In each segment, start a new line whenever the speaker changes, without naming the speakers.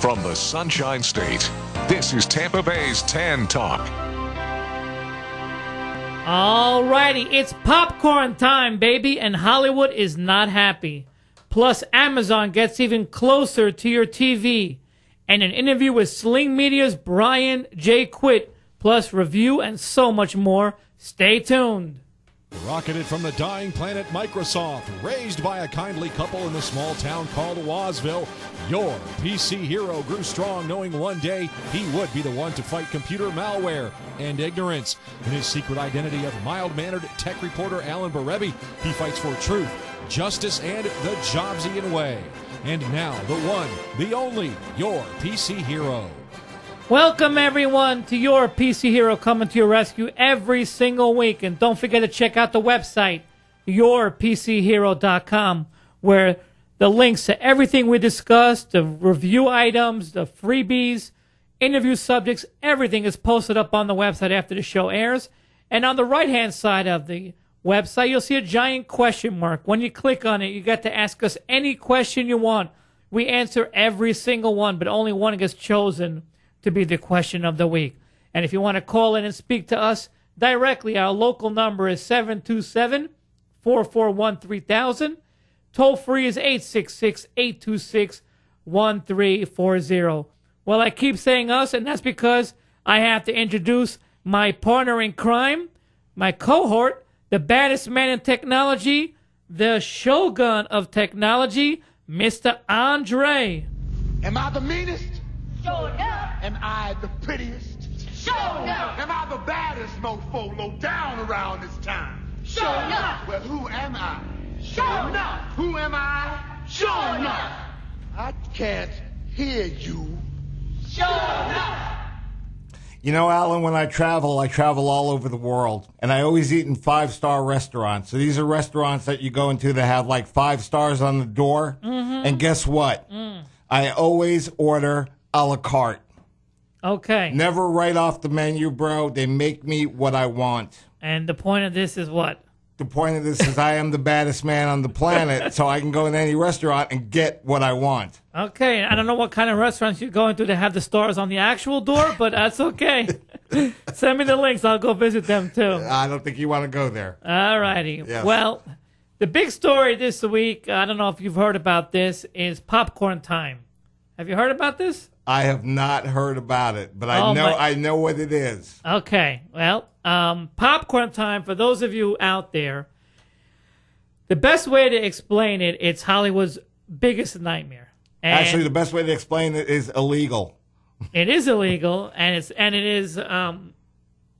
From the Sunshine State, this is Tampa Bay's Tan Talk.
Alrighty, it's popcorn time, baby, and Hollywood is not happy. Plus, Amazon gets even closer to your TV. And an interview with Sling Media's Brian J. Quitt, plus review and so much more. Stay tuned.
Rocketed from the dying planet Microsoft, raised by a kindly couple in the small town called Wazville, your PC hero grew strong knowing one day he would be the one to fight computer malware and ignorance. In his secret identity of mild-mannered tech reporter Alan Barebi, he fights for truth, justice, and the Jobsian way. And now, the one, the only, your PC hero.
Welcome, everyone, to your PC Hero coming to your rescue every single week. And don't forget to check out the website, yourpchero.com, where the links to everything we discussed, the review items, the freebies, interview subjects, everything is posted up on the website after the show airs. And on the right-hand side of the website, you'll see a giant question mark. When you click on it, you get to ask us any question you want. We answer every single one, but only one gets chosen to be the question of the week. And if you want to call in and speak to us directly, our local number is 727-441-3000. Toll free is 866-826-1340. Well, I keep saying us, and that's because I have to introduce my partner in crime, my cohort, the baddest man in technology, the shogun of technology, Mr. Andre.
Am I the meanest?
Sure enough.
Am I the prettiest?
Sure enough.
Am I the baddest mofo low down around this town?
Sure enough.
Well, who am I?
Sure enough.
Who am I?
Sure enough.
I can't hear you.
Sure enough.
You know, Alan, when I travel all over the world, and I always eat in five-star restaurants. So these are restaurants that you go into that have like 5 stars on the door. Mm-hmm. And guess what? I always order a la carte.
Okay.
Never right off the menu, bro. They make me what I want.
And the point of this is what?
The point of this is I am the baddest man on the planet, so I can go in any restaurant and get what I want.
Okay. I don't know what kind of restaurants you're going to that have the stars on the actual door, but that's okay. Send me the links. I'll go visit them, too.
I don't think you want to go there.
All righty.
Yes.
Well, the big story this week, I don't know if you've heard about this, is popcorn time. Have you heard about this?
I have not heard about it, but I know what it is.
Okay. Well, popcorn time, for those of you out there, the best way to explain it, it's Hollywood's biggest nightmare. And
actually, the best way to explain it is illegal.
It is illegal, and it is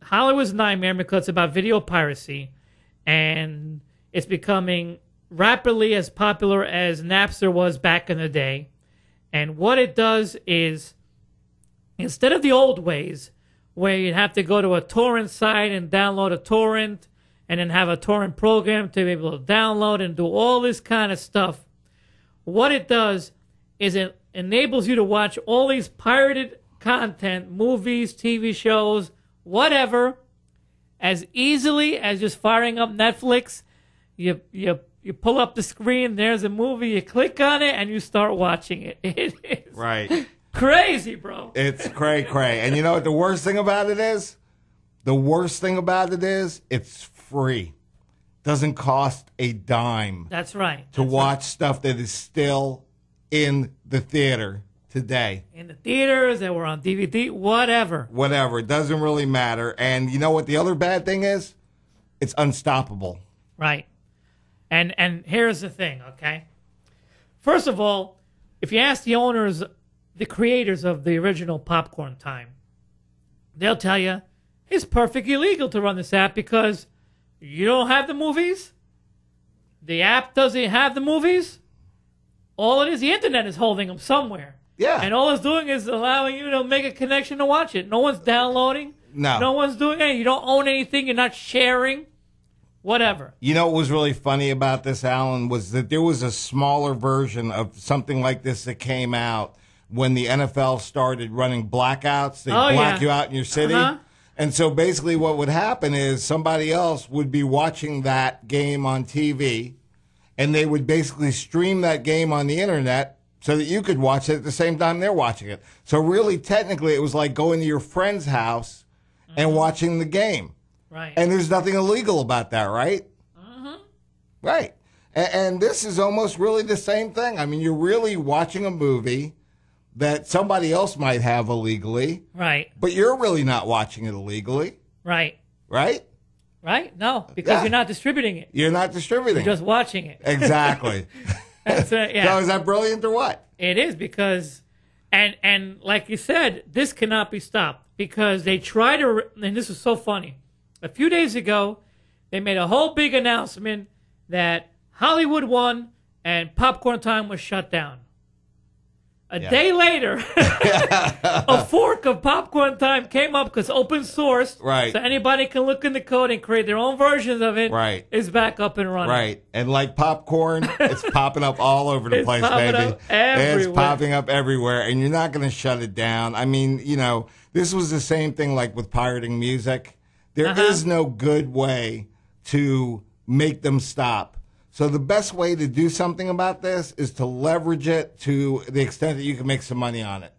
Hollywood's nightmare because it's about video piracy, and it's becoming rapidly as popular as Napster was back in the day. And what it does is, instead of the old ways, where you'd have to go to a torrent site and download a torrent, and then have a torrent program to be able to download and do all this kind of stuff, what it does is it enables you to watch all these pirated content, movies, TV shows, whatever, as easily as just firing up Netflix. You pull up the screen, there's a movie, you click on it, and you start watching it. It is
right.
Crazy, bro.
It's cray-cray. And you know what the worst thing about it is? The worst thing about it is it's free. Doesn't cost a dime.
That's right.
To watch stuff that is still in the theater today.
In the theaters, that were on DVD, whatever.
Whatever. It doesn't really matter. And you know what the other bad thing is? It's unstoppable.
Right. And here's the thing, okay? First of all, if you ask the owners, the creators of the original Popcorn Time, they'll tell you it's perfectly illegal to run this app because you don't have the movies. The app doesn't have the movies. All it is, the internet is holding them somewhere.
Yeah.
And all it's doing is allowing you to make a connection to watch it. No one's downloading. No one's doing anything. You don't own anything. You're not sharing. Whatever.
You know what was really funny about this, Alan, was that there was a smaller version of something like this that came out when the NFL started running blackouts. They black you out in your city.
Uh-huh.
And so basically what would happen is somebody else would be watching that game on TV, and they would basically stream that game on the internet so that you could watch it at the same time they're watching it. So really, technically, it was like going to your friend's house and watching the game.
Right.
And there's nothing illegal about that, right? Right. And this is almost really the same thing. I mean, you're really watching a movie that somebody else might have illegally,
Right.
but you're really not watching it illegally,
Right.
right?
Right? No, because
Yeah.
you're not distributing it.
You're not distributing.
You're just watching it.
Exactly.
That's it. Yeah.
So is that brilliant or what?
It is because, and like you said, this cannot be stopped because they try to, and this is so funny. A few days ago, they made a whole big announcement that Hollywood won and Popcorn Time was shut down. A day later, a fork of Popcorn Time came up because open source,
Right.
so anybody can look in the code and create their own versions of it.
Right.
Is back up and running.
Right. And like popcorn, it's popping up all over the
It's
place,
popping
baby.
up everywhere.
It's popping up everywhere, and you're not going to shut it down. I mean, you know, this was the same thing like with pirating music. There is no good way to make them stop. So the best way to do something about this is to leverage it to the extent that you can make some money on it.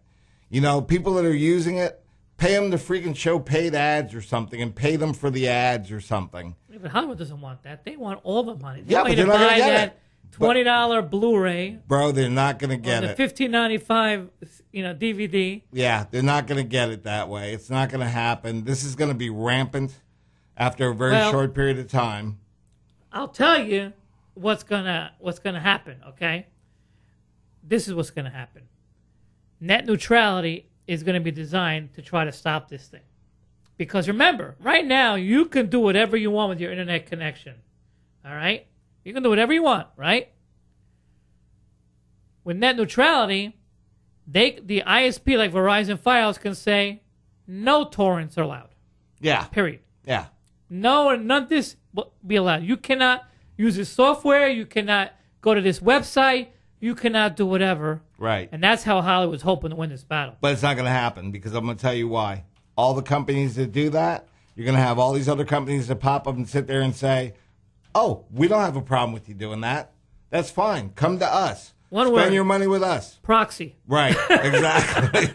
You know, people that are using it, pay them to freaking show paid ads or something and pay them for the ads or something.
Yeah, but Hollywood doesn't want that. They want all the money. They
Yeah,
want
but
you to
they're not
buy
gonna get
that
it.
$20 Blu-ray
Bro, they're not going to
or
get
the
it.
$15.95, DVD.
Yeah, they're not going to get it that way. It's not going to happen. This is going to be rampant after a very
Well-
short period of time.
I'll tell you what's gonna happen. Okay, this is what's gonna happen. Net neutrality is gonna be designed to try to stop this thing, because remember, right now you can do whatever you want with your internet connection. All right, you can do whatever you want, right? With net neutrality, the ISP like Verizon Files can say no torrents are allowed.
Yeah,
Period.
yeah.
No, none of this will be allowed. You cannot use this software. You cannot go to this website. You cannot do whatever.
Right.
And that's how Hollywood's hoping to win this battle.
But it's not going to happen because I'm going to tell you why. All the companies that do that, you're going to have all these other companies that pop up and sit there and say, oh, we don't have a problem with you doing that. That's fine. Come to us.
One
Spend
word.
your money with us.
Proxy.
Right. Exactly.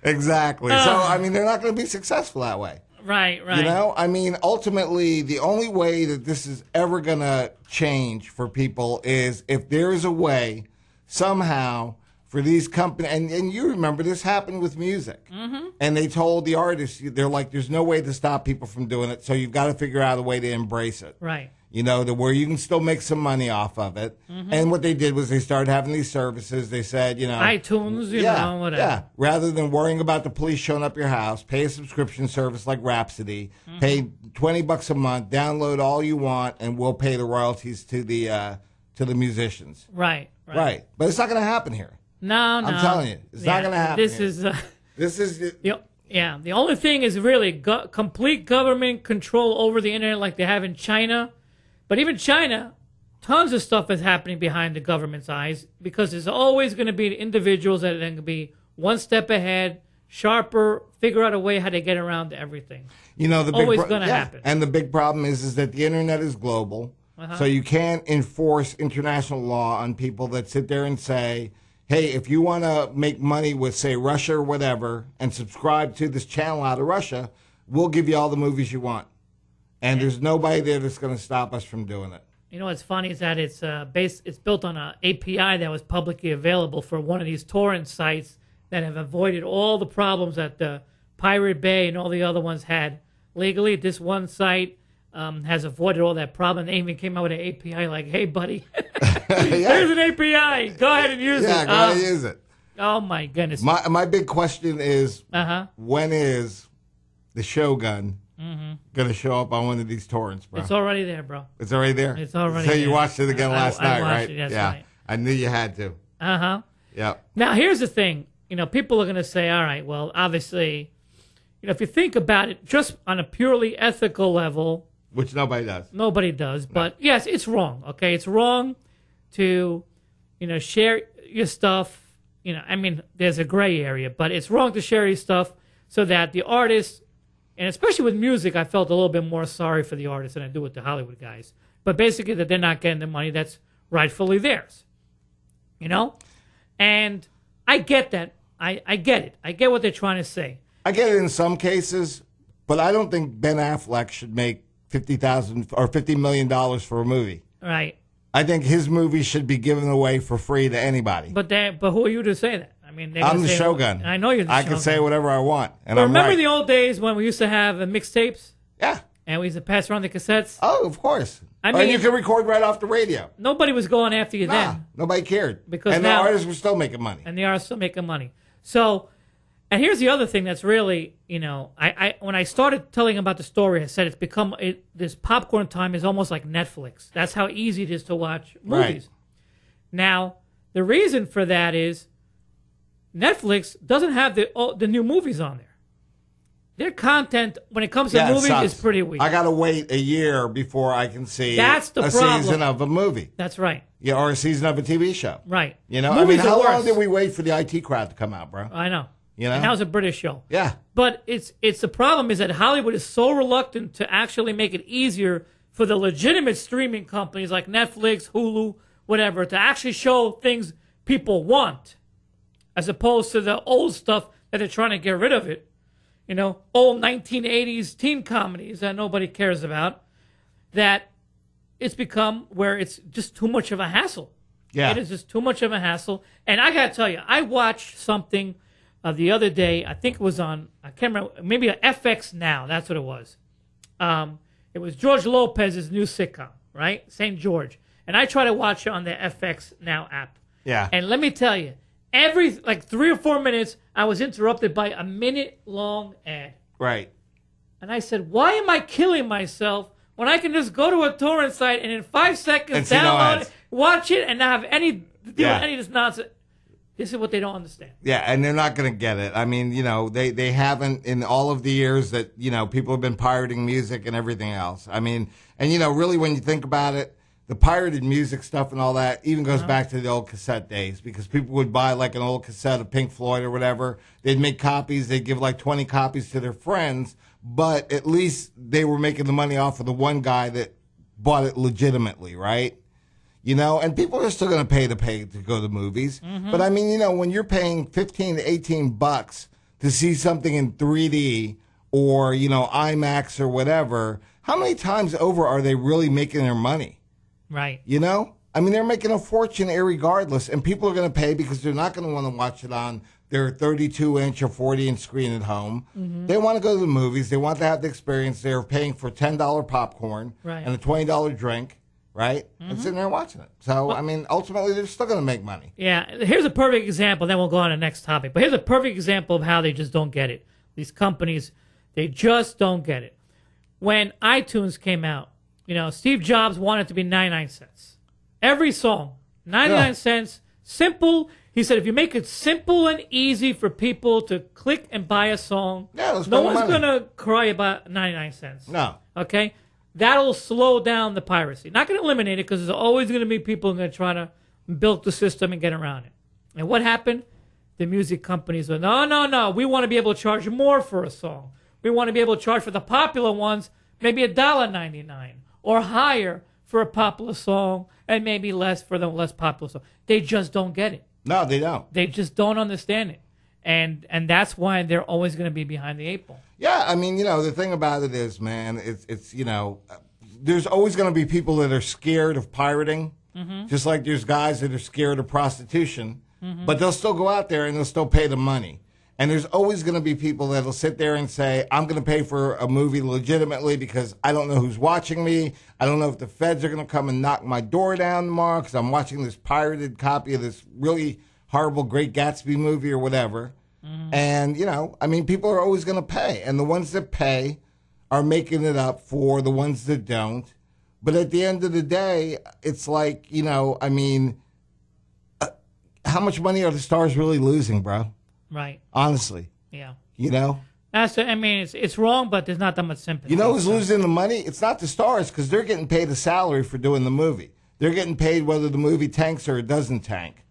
Exactly. So, I mean, they're not going to be successful that way.
Right, right.
You know, I mean, ultimately, the only way that this is ever going to change for people is if there is a way somehow for these companies, and you remember this happened with music, and they told the artists, they're like, there's no way to stop people from doing it, so you've got to figure out a way to embrace it.
Right.
You know, to where you can still make some money off of it. And what they did was they started having these services. They said, you know,
iTunes, you know, whatever.
yeah. Rather than worrying about the police showing up your house, pay a subscription service like Rhapsody, pay $20 a month, download all you want, and we'll pay the royalties to the musicians.
Right, right.
Right. But it's not going to happen here.
No, no.
I'm telling you, it's not going to happen.
This
here.
is...
This is
the only thing is really complete government control over the internet like they have in China. But even China, tons of stuff is happening behind the government's eyes because there's always going to be individuals that are going to be one step ahead, sharper, figure out a way how to get around to everything.
You know, the
Always
big
gonna happen.
And the big problem is that the internet is global, so you can't enforce international law on people that sit there and say, "Hey, if you want to make money with, say, Russia or whatever, and subscribe to this channel out of Russia, we'll give you all the movies you want." And there's nobody there that's going to stop us from doing it.
You know what's funny is that it's built on an API that was publicly available for one of these torrent sites that have avoided all the problems that the Pirate Bay and all the other ones had legally. This one site has avoided all that problem. They even came out with an API like, "Hey, buddy, here's an API. Go ahead and use it."
Yeah, go ahead and use it.
Oh my goodness.
My big question is,
Uh-huh.
when is the Shogun going to show up on one of these torrents, bro?
It's already there, bro.
It's already there?
It's already
So you
there.
watched it again last
I
night,
watched
right?
it, yes,
yeah.
right.
I knew you had to.
Uh-huh.
Yep.
Now, here's the thing. You know, people are going to say, all right, well, obviously, you know, if you think about it just on a purely ethical level,
Which nobody does.
nobody does. But, yes, it's wrong, okay? It's wrong to, you know, share your stuff. You know, I mean, there's a gray area, but it's wrong to share your stuff so that the artists, and especially with music, I felt a little bit more sorry for the artists than I do with the Hollywood guys. But basically that they're not getting the money that's rightfully theirs. You know? And I get that. I get it. I get what they're trying to say.
I get it in some cases, but I don't think Ben Affleck should make $50 million for a movie.
Right.
I think his movie should be given away for free to anybody.
But who are you to say that? I mean,
I'm the Shogun.
I know you're the
I
Shogun.
can say whatever I want, and
But
I'm
remember
right.
the old days when we used to have mixtapes?
Yeah.
And we used to pass around the cassettes?
Oh, of course.
I
Or
mean-
you can record right off the radio.
Nobody was going after you
Nah,
then.
nobody cared.
Because
and
now-
the artists were still making money.
And they are still making money. So, and here's the other thing that's really, I when I started telling about the story, I said it's become, this popcorn time is almost like Netflix. That's how easy it is to watch movies.
Right.
Now, the reason for that is Netflix doesn't have the new movies on there. Their content, when it comes to
Yeah, it
movies,
sucks.
is pretty weak.
I got to wait a year before I can see
That's the
a
problem.
season of a movie.
That's right.
Yeah, or a season of a TV show.
Right.
You know, I mean,
Movies are
how long
worse.
did we wait for the IT crowd to come out, bro?
I know.
You know?
And that was a British show.
Yeah.
But it's the problem is that Hollywood is so reluctant to actually make it easier for the legitimate streaming companies like Netflix, Hulu, whatever, to actually show things people want, as opposed to the old stuff that they're trying to get rid of it. Old 1980s teen comedies that nobody cares about, that it's become where it's just too much of a hassle.
Yeah.
It is just too much of a hassle. And I got to tell you, I watched something the other day. I think it was on, I can't remember, maybe a FX Now. That's what it was. It was George Lopez's new sitcom, right? St. George. And I try to watch it on the FX Now app.
Yeah.
And let me tell you, every 3 or 4 minutes, I was interrupted by a minute-long ad.
Right.
And I said, why am I killing myself when I can just go to a torrent site and in 5 seconds
And see no
download
ads.
it, watch it, and not have any deal
Yeah.
with any of this nonsense? This is what they don't understand.
Yeah, and they're not going to get it. I mean, they haven't in all of the years that, people have been pirating music and everything else. I mean, and, really when you think about it, the pirated music stuff and all that even goes back to the old cassette days, because people would buy like an old cassette of Pink Floyd or whatever. They'd make copies. They'd give like 20 copies to their friends, but at least they were making the money off of the one guy that bought it legitimately, right? And people are still going to pay to go to the movies. But I mean, when you're paying $15 to $18 to see something in 3D or, IMAX or whatever, how many times over are they really making their money?
Right.
I mean, they're making a fortune irregardless, and people are going to pay because they're not going to want to watch it on their 32-inch or 40-inch screen at home. They want to go to the movies. They want to have the experience. They're paying for $10 popcorn
Right.
and a $20 drink, right? And sitting there watching it. So, I mean, ultimately, they're still going to make money.
Yeah, here's a perfect example, then we'll go on to the next topic. But here's a perfect example of how they just don't get it. These companies, they just don't get it. When iTunes came out, Steve Jobs wanted it to be 99 cents. Every song, 99 cents, simple. He said if you make it simple and easy for people to click and buy a song,
Yeah, let's
no
spend the
one's
money.
going to cry about 99 cents.
No.
Okay? That'll slow down the piracy. Not going to eliminate it, because there's always going to be people going to try to bilk the system and get around it. And what happened? The music companies were, no. We want to be able to charge more for a song. We want to be able to charge for the popular ones maybe $1.99 or higher for a popular song, and maybe less for the less popular song. They just don't get it.
No, they don't.
They just don't understand it. And that's why they're always going to be behind the 8 ball.
Yeah, I mean, the thing about it is, man, it's there's always going to be people that are scared of pirating, just like there's guys that are scared of prostitution, but they'll still go out there and they'll still pay the money. And there's always going to be people that'll sit there and say, I'm going to pay for a movie legitimately because I don't know who's watching me. I don't know if the feds are going to come and knock my door down tomorrow because I'm watching this pirated copy of this really horrible Great Gatsby movie or whatever. And, I mean, people are always going to pay. And the ones that pay are making it up for the ones that don't. But at the end of the day, it's like, I mean, how much money are the stars really losing, bro?
Right.
Honestly.
Yeah.
It's
wrong, but there's not that much sympathy.
You know who's losing the money? It's not the stars, because they're getting paid a salary for doing the movie. They're getting paid whether the movie tanks or it doesn't tank.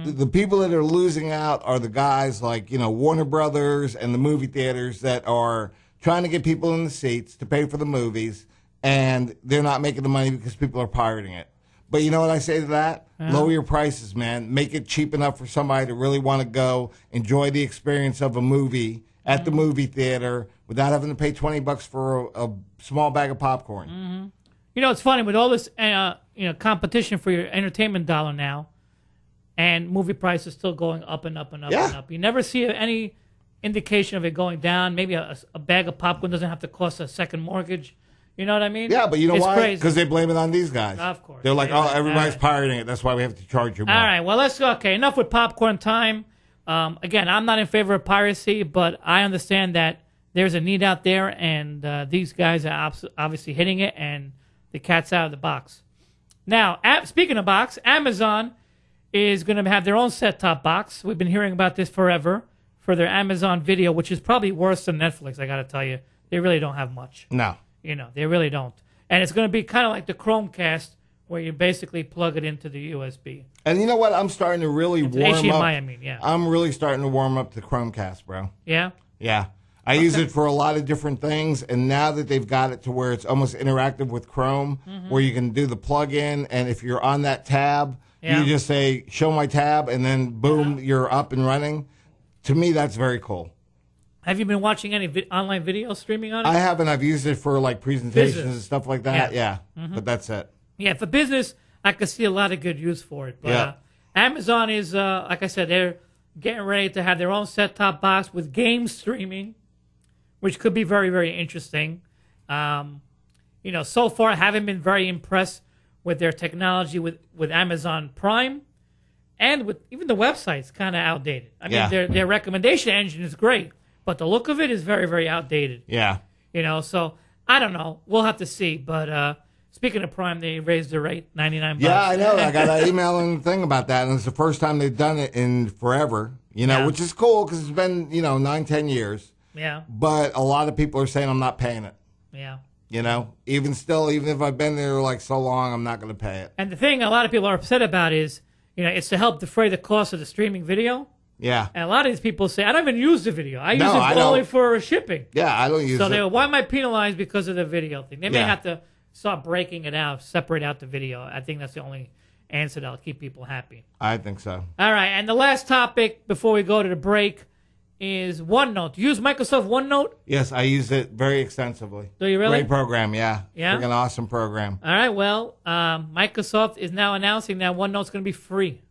The people that are losing out are the guys like, Warner Brothers and the movie theaters that are trying to get people in the seats to pay for the movies, and they're not making the money because people are pirating it. But you know what I say to that? Lower your prices, man. Make it cheap enough for somebody to really want to go enjoy the experience of a movie at the movie theater without having to pay $20 for a small bag of popcorn.
You know, it's funny with all this competition for your entertainment dollar now, and movie prices still going up and up and up and up. You never see any indication of it going down. Maybe a bag of popcorn doesn't have to cost a second mortgage. You know what I mean?
Yeah, but you know
it's
why?
Crazy.
Because they blame it on these guys.
Of course.
They're like,
Yeah,
everybody's
right.
pirating it. That's why we have to charge you more.
All right, well, let's go. Okay, enough with popcorn time. Again, I'm not in favor of piracy, but I understand that there's a need out there, and these guys are obviously hitting it, and the cat's out of the box. Now, speaking of box, Amazon is going to have their own set-top box. We've been hearing about this forever for their Amazon Video, which is probably worse than Netflix, I got to tell you. They really don't have much.
No.
You know, they really don't. And it's going to be kind of like the Chromecast, where you basically plug it into the USB.
And you know what? I'm starting to really warm
HDMI,
up.
I mean, yeah.
I'm really starting to warm up the Chromecast, bro.
Yeah?
Yeah. I use it for a lot of different things, and now that they've got it to where it's almost interactive with Chrome, where you can do the plug-in, and if you're on that tab, you just say, show my tab, and then boom, you're up and running. To me, that's very cool.
Have you been watching any online video streaming on it?
I haven't. I've used it for like presentations
Business.
and stuff like that.
Yeah.
Yeah. But that's it.
Yeah, for business, I could see a lot of good use for it. But
Yeah.
Amazon is, like I said, they're getting ready to have their own set-top box with game streaming, which could be very, very interesting. You know, so far I haven't been very impressed with their technology with Amazon Prime, and with even the website's kind of outdated. I mean, their recommendation engine is great, but the look of it is very, very outdated.
Yeah.
You know, so I don't know. We'll have to see. But speaking of Prime, they raised the rate, $99.
Yeah, I know. I got an email and thing about that, and it's the first time they've done it in forever, you know,
Yeah.
which is cool because it's been, 9-10 years.
Yeah,
But a lot of people are saying I'm not paying it,
yeah.
you know. Even if I've been there like so long, I'm not going to pay it.
And the thing a lot of people are upset about is, it's to help defray the cost of the streaming video.
Yeah.
And a lot of these people say, I don't even use the video. I use
No, I
it
don't.
only for shipping.
Yeah, I don't use
So
it.
they go, why am I penalized because of the video thing? They may
Yeah.
have to start breaking it out, separate out the video. I think that's the only answer that'll keep people happy.
I think so.
All right, and the last topic before we go to the break is OneNote. Do you use Microsoft OneNote?
Yes, I use it very extensively.
Do you really?
Great program, yeah.
Yeah?
Freaking awesome program.
All right, well, Microsoft is now announcing that OneNote's going to be free.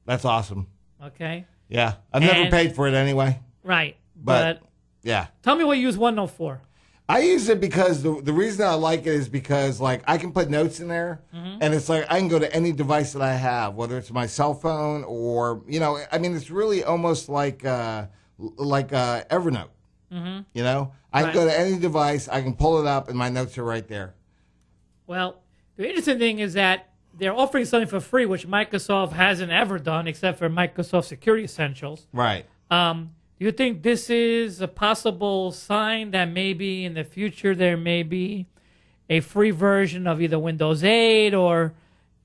That's awesome.
Okay?
Yeah. I've never
And-
paid for it anyway.
Right.
But yeah.
Tell me what you use OneNote for.
I use it because the reason I like it is because like I can put notes in there, and it's like I can go to any device that I have, whether it's my cell phone or it's really almost like Evernote. You know, I can go to any device, I can pull it up, and my notes are right there.
Well, the interesting thing is that they're offering something for free, which Microsoft hasn't ever done, except for Microsoft Security Essentials.
Right.
Do you think this is a possible sign that maybe in the future there may be a free version of either Windows 8 or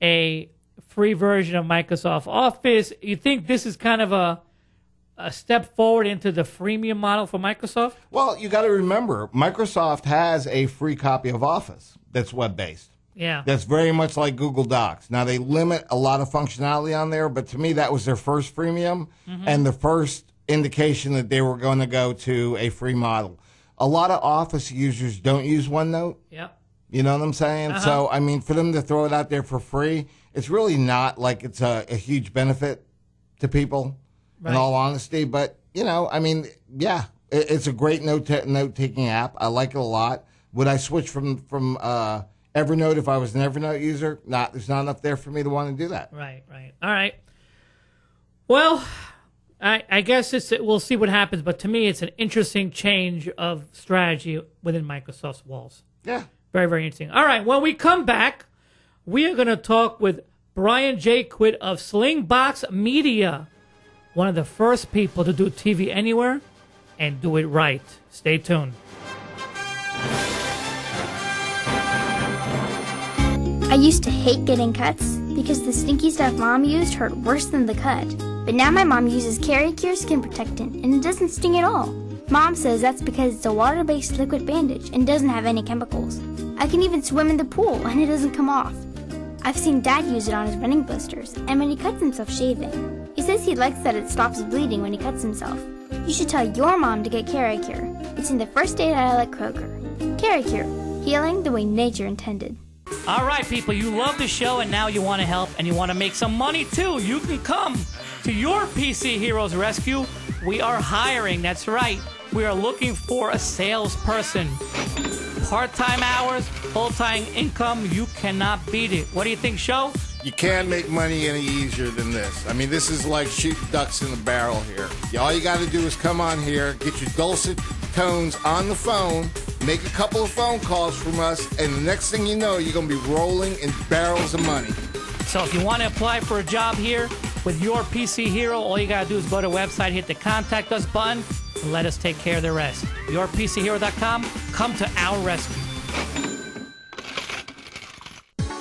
a free version of Microsoft Office? You think this is kind of a step forward into the freemium model for Microsoft?
Well, you got to remember, Microsoft has a free copy of Office that's web-based.
Yeah.
That's very much like Google Docs. Now, they limit a lot of functionality on there, but to me, that was their first freemium and the first indication that they were going to go to a free model. A lot of Office users don't use OneNote.
Yep.
You know what I'm saying? So, I mean, for them to throw it out there for free, it's really not like it's a huge benefit to people, in all honesty. But, yeah, it's a great note-taking app. I like it a lot. Would I switch from Evernote if I was an Evernote user? There's not enough there for me to want to do that.
Right. All right. Well, I guess we'll see what happens, but to me, it's an interesting change of strategy within Microsoft's walls.
Yeah.
Very, very interesting. All right, when we come back, we are going to talk with Brian Jaquith of Slingbox Media, one of the first people to do TV anywhere and do it right. Stay tuned.
I used to hate getting cuts because the stinky stuff Mom used hurt worse than the cut. But now my mom uses Caricure Skin Protectant and it doesn't sting at all. Mom says that's because it's a water-based liquid bandage and doesn't have any chemicals. I can even swim in the pool and it doesn't come off. I've seen Dad use it on his running blisters and when he cuts himself shaving. He says he likes that it stops bleeding when he cuts himself. You should tell your mom to get Caricure. It's in the first aid aisle at Kroger. Caricure, healing the way nature intended.
All right, people, you love the show and now you want to help and you want to make some money too. You can come to your PC Heroes Rescue. We are hiring, that's right. We are looking for a salesperson. Part-time hours, full-time income, you cannot beat it. What do you think, Show?
You can't make money any easier than this. I mean, this is like shooting ducks in a barrel here. All you got to do is come on here, get your dulcet tones on the phone, make a couple of phone calls from us, and the next thing you know, you're going to be rolling in barrels of money.
So if you want to apply for a job here with your PC Hero, all you got to do is go to the website, hit the Contact Us button, and let us take care of the rest. YourPCHero.com, come to our rescue.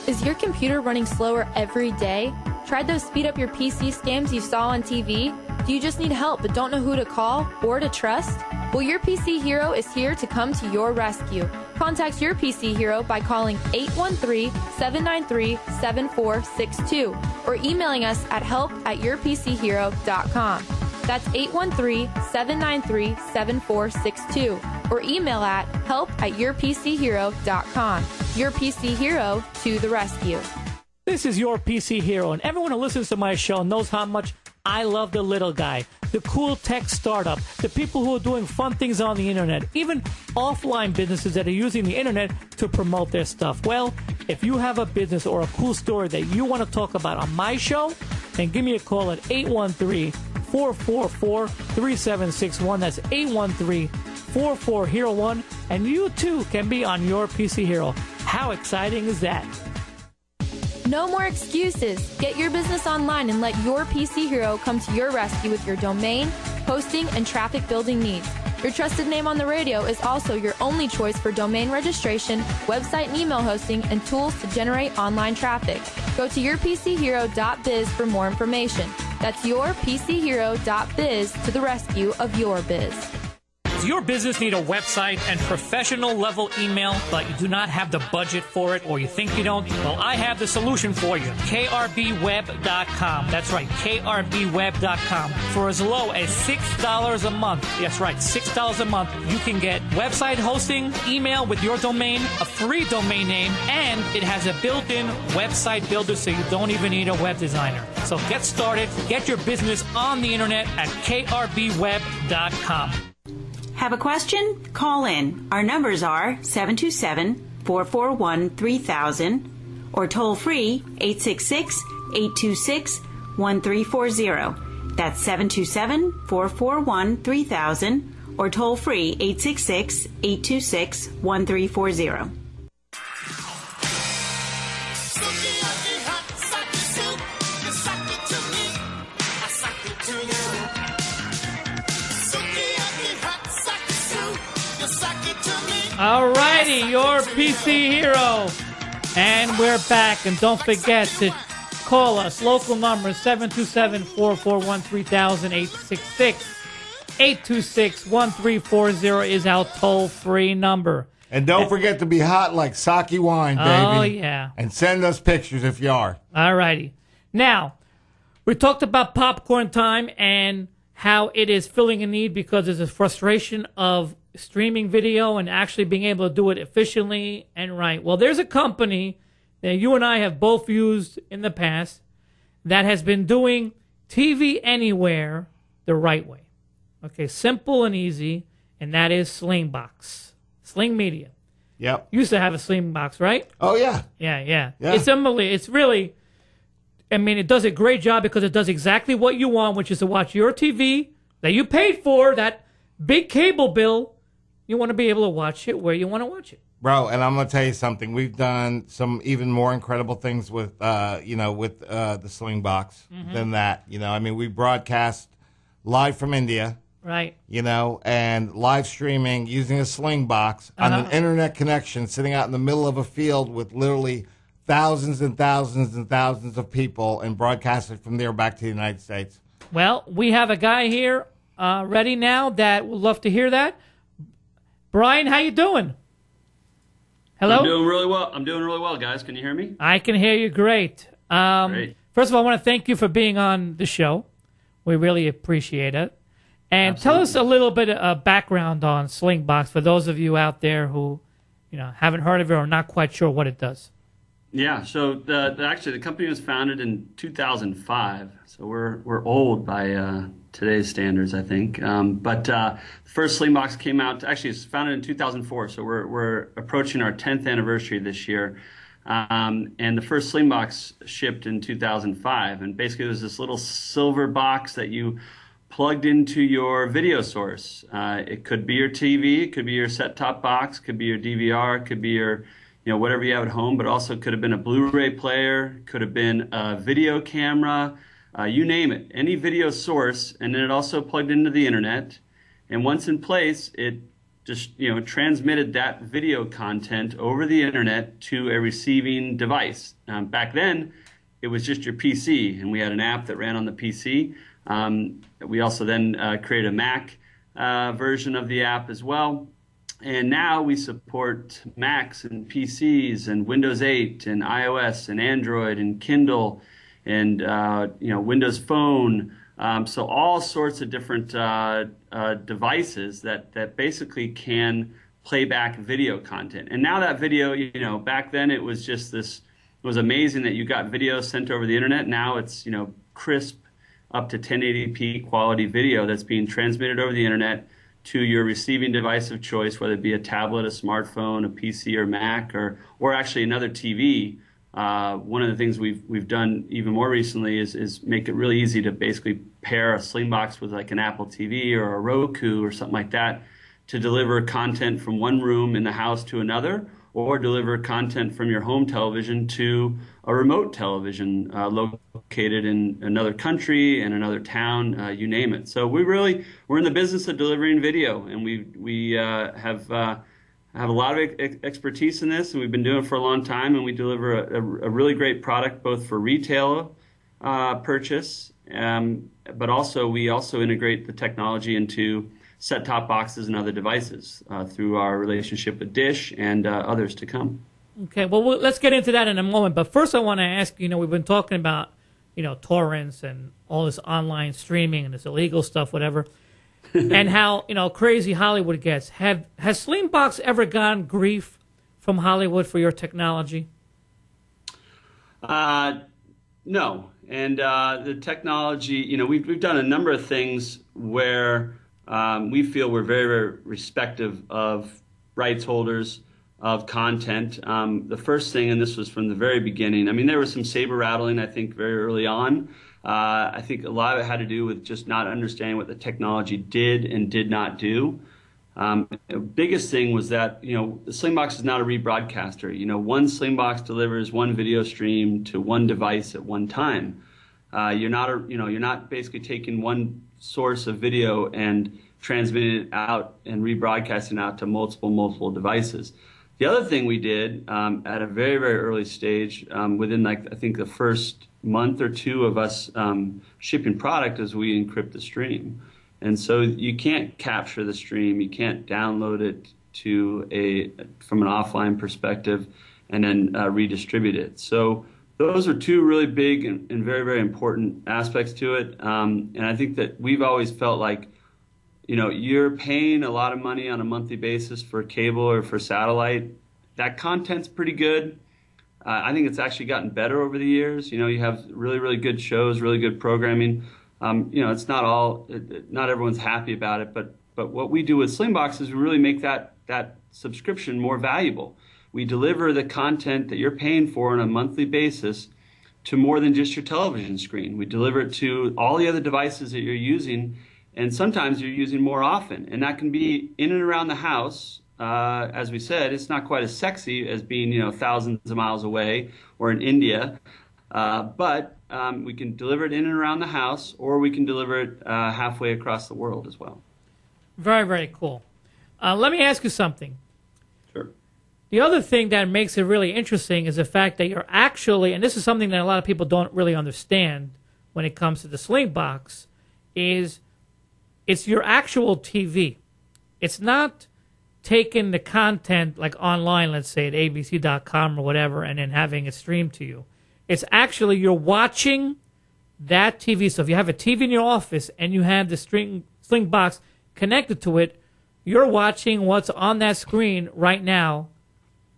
Is your computer running slower every day? Tried those speed up your PC scams you saw on TV? Do you just need help but don't know who to call or to trust? Well, Your PC Hero is here to come to your rescue. Contact Your PC Hero by calling 813-793-7462 or emailing us at help@yourpchero.com. That's 813-793-7462 or email at help@yourpchero.com. Your PC Hero to the rescue.
This is Your PC Hero, and everyone who listens to my show knows how much I love the little guy, the cool tech startup, the people who are doing fun things on the internet, even offline businesses that are using the internet to promote their stuff. Well, if you have a business or a cool story that you want to talk about on my show, then give me a call at 813-444-3761. That's 813-44-HERO1, and you too can be on Your PC Hero. How exciting is that?
No more excuses. Get your business online and let Your PC Hero come to your rescue with your domain, hosting, and traffic building needs. Your trusted name on the radio is also your only choice for domain registration, website and email hosting, and tools to generate online traffic. Go to yourpchero.biz for more information. That's yourpchero.biz to the rescue of your biz. Does your business need a website and professional level email, but you do not have the budget for it, or you think you don't? Well, I have the solution for you. KRBWeb.com. That's right, KRBWeb.com. For as low as $6 a month, that's right, $6 a month, you can get website hosting, email with your domain, a free domain name, and it has a built-in website builder, so you don't even need a web designer. So get started, get your business on the internet at KRBWeb.com.
Have a question? Call in. Our numbers are 727-441-3000 or toll free 866-826-1340. That's 727-441-3000 or toll free 866-826-1340.
Alrighty, Your PC Hero. And we're back. And don't forget to call us. Local number 727-441-3000, 826-1340 is our toll-free number.
And don't forget to be hot like sake wine, baby.
Oh, yeah.
And send us pictures if you are.
Alrighty. Now, we talked about popcorn time and how it is filling a need because there's a frustration of streaming video and actually being able to do it efficiently and right. Well, there's a company that you and I have both used in the past that has been doing TV anywhere the right way. Okay, simple and easy, and that is Slingbox. Sling Media.
Yep.
You used to have a Slingbox, right?
Oh, yeah.
Yeah. It's unbelievable. It's really, I mean, it does a great job because it does exactly what you want, which is to watch your TV that you paid for, that big cable bill. You want to be able to watch it where you want to watch it.
Bro, and I'm going to tell you something. We've done some even more incredible things with, the Slingbox than that. You know, I mean, we broadcast live from India.
Right.
You know, and live streaming using a Slingbox on an internet connection, sitting out in the middle of a field with literally thousands and thousands and thousands of people, and broadcast it from there back to the United States.
Well, we have a guy here ready now that would love to hear that. Brian, how you doing? Hello?
I'm doing really well, guys. Can you hear me?
I can hear you great.
Great.
First of all, I want to thank you for being on the show. We really appreciate it. And tell us a little bit of background on Slingbox for those of you out there who, haven't heard of it or are not quite sure what it does.
Yeah. So actually, the company was founded in 2005. So we're old by today's standards, I think. But the first Slingbox came out. Actually, it's founded in 2004. So we're approaching our 10th anniversary this year. And the first Slingbox shipped in 2005. And basically, it was this little silver box that you plugged into your video source. It could be your TV, it could be your set-top box, could be your DVR, it could be your, whatever you have at home, but also could have been a Blu-ray player, could have been a video camera, you name it, any video source, and then it also plugged into the internet. And once in place, it just, transmitted that video content over the internet to a receiving device. Back then, it was just your PC, and we had an app that ran on the PC. We also then created a Mac version of the app as well. And now we support Macs and PCs and Windows 8 and iOS and Android and Kindle and Windows Phone. So all sorts of different devices that basically can play back video content. And now that video, back then it was just this, it was amazing that you got video sent over the internet. Now it's, crisp, up to 1080p quality video that's being transmitted over the internet to your receiving device of choice, whether it be a tablet, a smartphone, a PC or Mac, or actually another TV. One of the things we've done even more recently is make it really easy to basically pair a Slingbox with like an Apple TV or a Roku or something like that to deliver content from one room in the house to another, or deliver content from your home television to a remote television located in another country, in another town, you name it. So we're in the business of delivering video, and we have a lot of expertise in this, and we've been doing it for a long time, and we deliver a really great product both for retail purchase, but also we integrate the technology into set-top boxes and other devices through our relationship with Dish and others to come.
Okay, well, let's get into that in a moment. But first I want to ask, we've been talking about, torrents and all this online streaming and this illegal stuff, whatever, and how, crazy Hollywood gets. Has Slingbox ever gotten grief from Hollywood for your technology?
No. And the technology, we've done a number of things where we feel we're very, very respective of rights holders, of content. The first thing, and this was from the very beginning, there was some saber rattling, I think, very early on. I think a lot of it had to do with just not understanding what the technology did and did not do. The biggest thing was that, the Slingbox is not a rebroadcaster. One Slingbox delivers one video stream to one device at one time. You're not basically taking one source of video and transmitting it out and rebroadcasting out to multiple devices. The other thing we did at a very, very early stage, within I think the first month or two of us shipping product, is we encrypt the stream. And so you can't capture the stream, you can't download it from an offline perspective and then redistribute it. So those are two really big and very, very important aspects to it. And I think that we've always felt like, you're paying a lot of money on a monthly basis for cable or for satellite. That content's pretty good. I think it's actually gotten better over the years. You have really, really good shows, really good programming. It's not everyone's happy about it, but what we do with Slingbox is we really make that subscription more valuable. We deliver the content that you're paying for on a monthly basis to more than just your television screen. We deliver it to all the other devices that you're using, and sometimes you're using more often. And that can be in and around the house. As we said, it's not quite as sexy as being, thousands of miles away or in India. But we can deliver it in and around the house, or we can deliver it halfway across the world as well.
Very, very cool. Let me ask you something.
Sure.
The other thing that makes it really interesting is the fact that you're actually, and this is something that a lot of people don't really understand when it comes to the Slingbox, is it's your actual TV. It's not taking the content like online, let's say at abc.com or whatever, and then having it streamed to you. It's actually you're watching that TV. So if you have a TV in your office and you have the Sling box connected to it, you're watching what's on that screen right now,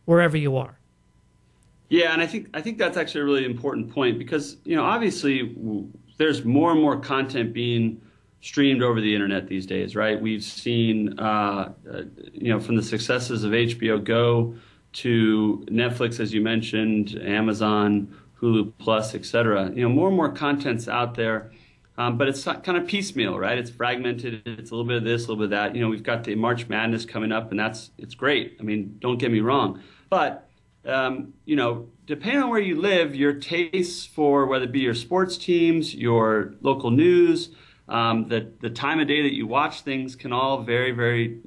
wherever you are.
Yeah, and I think that's actually a really important point because, obviously there's more and more content being streamed over the internet these days, right? We've seen, from the successes of HBO Go to Netflix, as you mentioned, Amazon, Hulu Plus, et cetera. More and more content's out there, but it's kind of piecemeal, right? It's fragmented. It's a little bit of this, a little bit of that. We've got the March Madness coming up, and it's great. I mean, don't get me wrong, but depending on where you live, your tastes for whether it be your sports teams, your local news, the time of day that you watch things can all vary, very,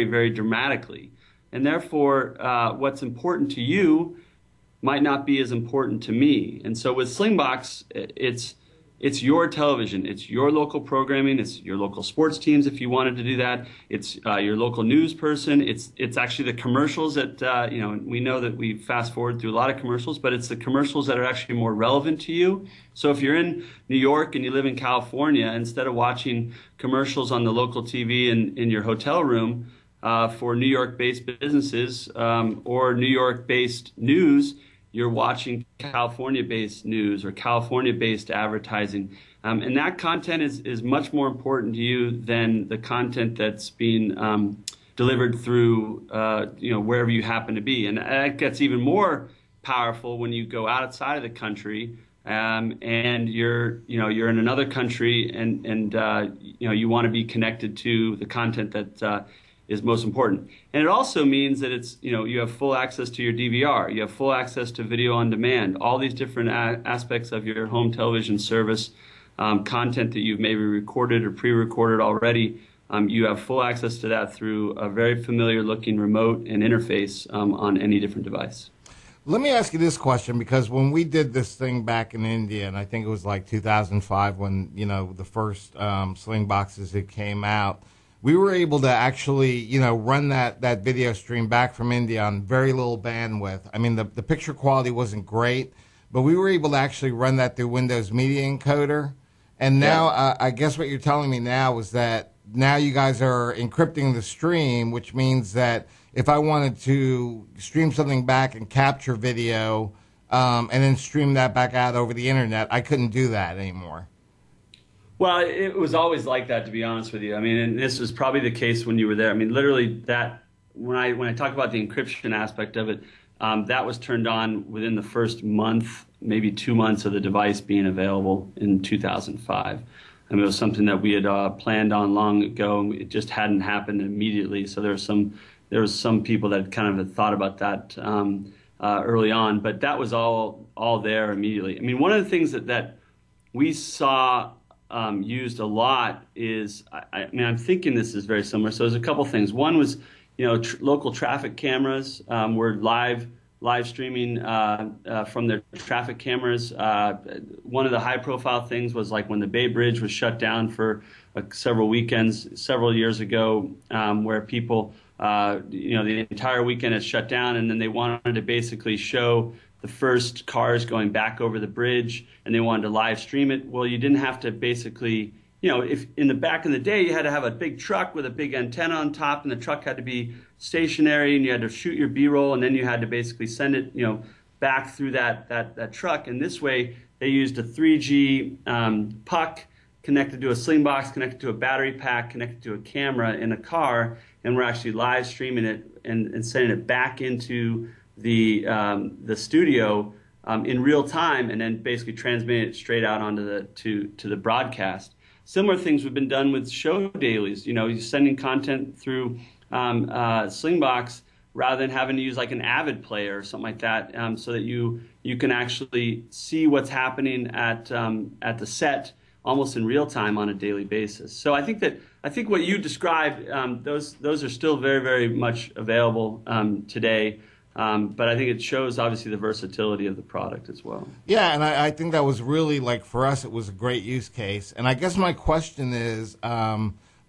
very dramatically. And therefore, what's important to you might not be as important to me. And so with Slingbox, it's your television, it's your local programming, it's your local sports teams if you wanted to do that, it's your local news person, it's actually the commercials that, we know that we fast forward through a lot of commercials, but it's the commercials that are actually more relevant to you. So if you're in New York and you live in California, instead of watching commercials on the local TV in your hotel room for New York-based businesses or New York-based news, you're watching California-based news or California-based advertising. And that content is much more important to you than the content that's being delivered through, wherever you happen to be. And that gets even more powerful when you go outside of the country and you're in another country and you want to be connected to the content that is most important. And it also means that it's, you have full access to your DVR, you have full access to video on demand, all these different aspects of your home television service, content that you've maybe recorded or pre-recorded already. You have full access to that through a very familiar looking remote and interface on any different device.
Let me ask you this question, because when we did this thing back in India, and I think it was like 2005 when, the first Sling boxes that came out, we were able to actually, run that video stream back from India on very little bandwidth. I mean, the picture quality wasn't great, but we were able to actually run that through Windows Media Encoder. And now, I guess what you're telling me now is that now you guys are encrypting the stream, which means that if I wanted to stream something back and capture video and then stream that back out over the internet, I couldn't do that anymore.
Well, it was always like that, to be honest with you. I mean, and this was probably the case when you were there. I mean, literally that when I talk about the encryption aspect of it, that was turned on within the first month, maybe 2 months of the device being available in 2005. I mean, it was something that we had planned on long ago. It just hadn't happened immediately. So there was some people that kind of had thought about that early on, but that was all there immediately. I mean, one of the things that we saw used a lot is, I'm thinking this is very similar. So there's a couple things. One was, local traffic cameras were live streaming from their traffic cameras. One of the high-profile things was like when the Bay Bridge was shut down for several weekends several years ago, where people, the entire weekend is shut down, and then they wanted to basically show the first cars going back over the bridge, and they wanted to live stream it. Well, you didn't have to basically, if in the back in the day, you had to have a big truck with a big antenna on top, and the truck had to be stationary, and you had to shoot your B-roll, and then you had to basically send it, back through that truck. And this way, they used a 3G puck connected to a sling box, connected to a battery pack, connected to a camera in a car, and we're actually live streaming it and sending it back into the studio in real time, and then basically transmitting it straight out onto to the broadcast. Similar things have been done with show dailies. You're sending content through Slingbox rather than having to use like an Avid player or something like that, so that you can actually see what's happening at the set almost in real time on a daily basis. So I think what you described, those are still very, very much available today. But I think it shows, obviously, the versatility of the product as well.
Yeah, and I think that was really, for us, it was a great use case. And I guess my question is,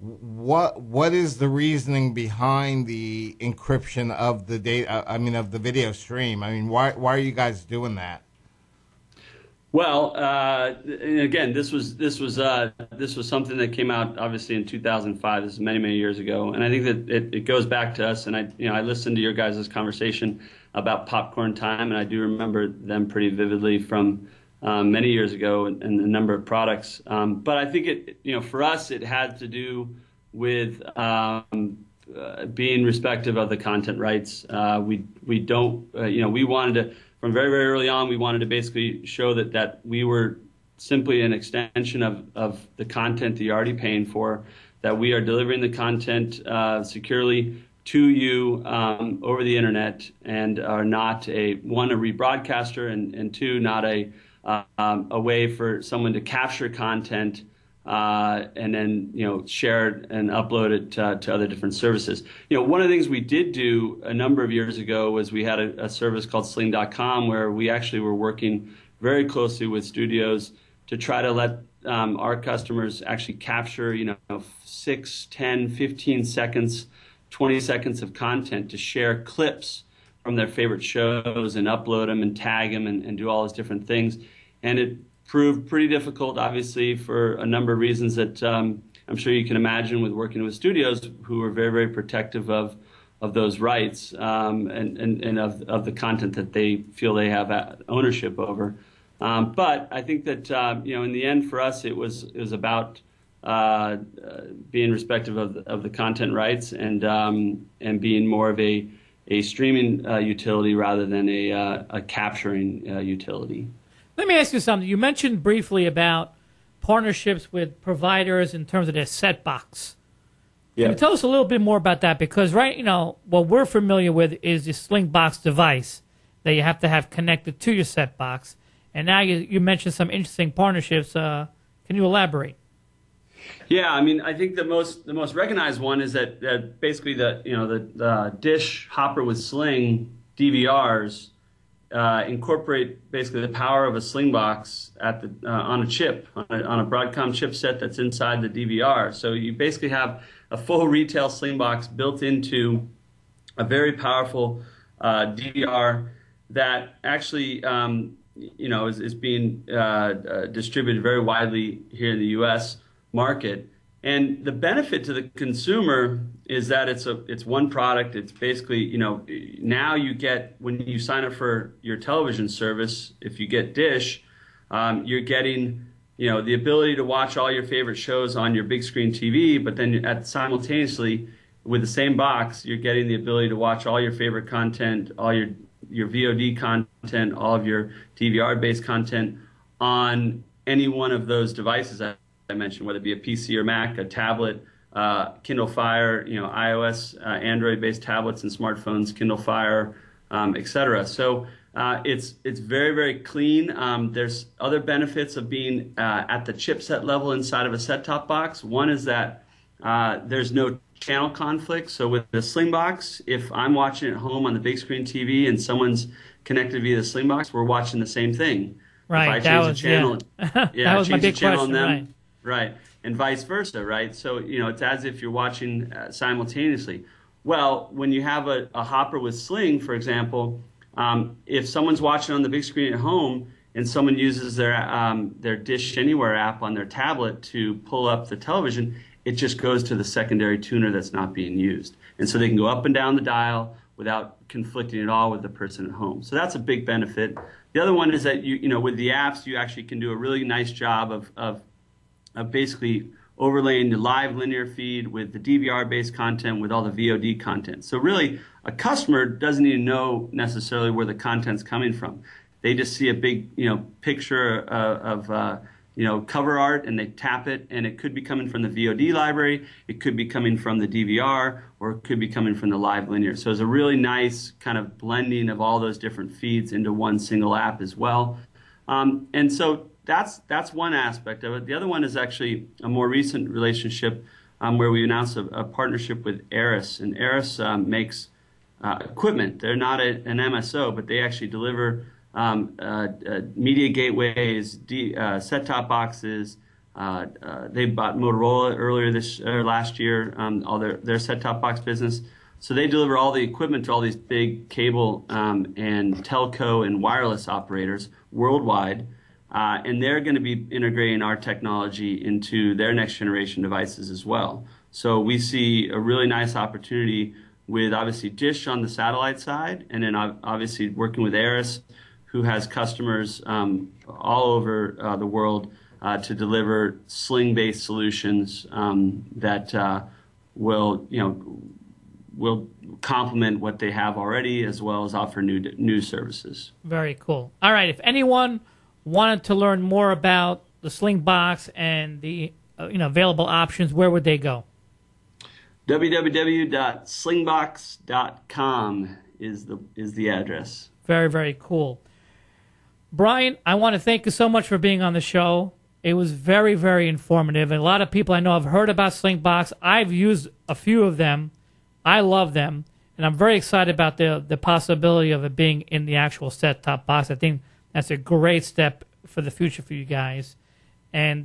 What is the reasoning behind the encryption of the data? I mean, of the video stream. I mean, why are you guys doing that?
Well, again, this was something that came out obviously in 2005. This is many years ago, and I think that it goes back to us. And I listened to your guys' conversation about Popcorn Time, and I do remember them pretty vividly from many years ago and the number of products. But I think for us, it had to do with being respectful of the content rights. We don't, we wanted to. From very early on, we wanted to basically show that we were simply an extension of the content that you're already paying for, that we are delivering the content securely to you over the internet, and are not a rebroadcaster, and two, not a way for someone to capture content and then share it and upload it to other different services. One of the things we did do a number of years ago was we had a service called Sling.com, where we actually were working very closely with studios to try to let our customers actually capture 6, 10, 15 seconds, 20 seconds of content to share clips from their favorite shows and upload them and tag them and do all those different things. And it proved pretty difficult, obviously, for a number of reasons that I'm sure you can imagine with working with studios who are very protective of those rights and of the content that they feel they have ownership over. But I think that in the end, for us, it was about being respectful of the content rights and being more of a streaming utility rather than a capturing utility.
Let me ask you something. You mentioned briefly about partnerships with providers in terms of their set box.
Yeah.
Can you tell us a little bit more about that? Because what we're familiar with is the Slingbox device that you have to have connected to your set box. And now you mentioned some interesting partnerships. Can you elaborate?
Yeah, I mean, I think the most recognized one is that basically the Dish Hopper with Sling DVRs incorporate basically the power of a Slingbox on a chip, on a Broadcom chipset that's inside the DVR. So you basically have a full retail Slingbox built into a very powerful DVR that actually is being distributed very widely here in the U.S. market. And the benefit to the consumer is that it's one product. It's basically, now you get, when you sign up for your television service, if you get Dish, you're getting, the ability to watch all your favorite shows on your big screen TV, but then simultaneously with the same box, you're getting the ability to watch all your favorite content, all your VOD content, all of your DVR-based content on any one of those devices I mentioned, whether it be a PC or Mac, a tablet, Kindle Fire, iOS, Android-based tablets and smartphones, Kindle Fire, etc. So it's very clean. There's other benefits of being at the chipset level inside of a set-top box. One is that there's no channel conflict. So with the Slingbox, if I'm watching at home on the big screen TV and someone's connected via the Slingbox, we're watching the same thing.
Right.
If I change the channel,
that was my big question.
Right, and vice versa, right? So, it's as if you're watching simultaneously. Well, when you have a Hopper with Sling, for example, if someone's watching on the big screen at home and someone uses their Dish Anywhere app on their tablet to pull up the television, it just goes to the secondary tuner that's not being used. And so they can go up and down the dial without conflicting at all with the person at home. So that's a big benefit. The other one is that, with the apps, you actually can do a really nice job of basically overlaying the live linear feed with the DVR-based content with all the VOD content. So really, a customer doesn't even know necessarily where the content's coming from. They just see a big, picture of cover art, and they tap it, and it could be coming from the VOD library, it could be coming from the DVR, or it could be coming from the live linear. So it's a really nice kind of blending of all those different feeds into one single app as well. And so that's one aspect of it. The other one is actually a more recent relationship where we announced a partnership with Aris. And Aris makes equipment. They're not an MSO, but they actually deliver media gateways, set-top boxes, They bought Motorola last year, all their set-top box business. So they deliver all the equipment to all these big cable and telco and wireless operators worldwide. And they're going to be integrating our technology into their next generation devices as well. So we see a really nice opportunity with obviously Dish on the satellite side, and then obviously working with Aris, who has customers all over the world to deliver sling-based solutions that will complement what they have already, as well as offer new services.
Very cool. All right, if anyone wanted to learn more about the Slingbox and the available options, where would they go?
www.slingbox.com is the address.
Very, very cool. Brian, I want to thank you so much for being on the show. It was very, very informative, and a lot of people I know have heard about Slingbox. I've used a few of them. I love them, and I'm very excited about the possibility of it being in the actual set-top box. I think that's a great step for the future for you guys. And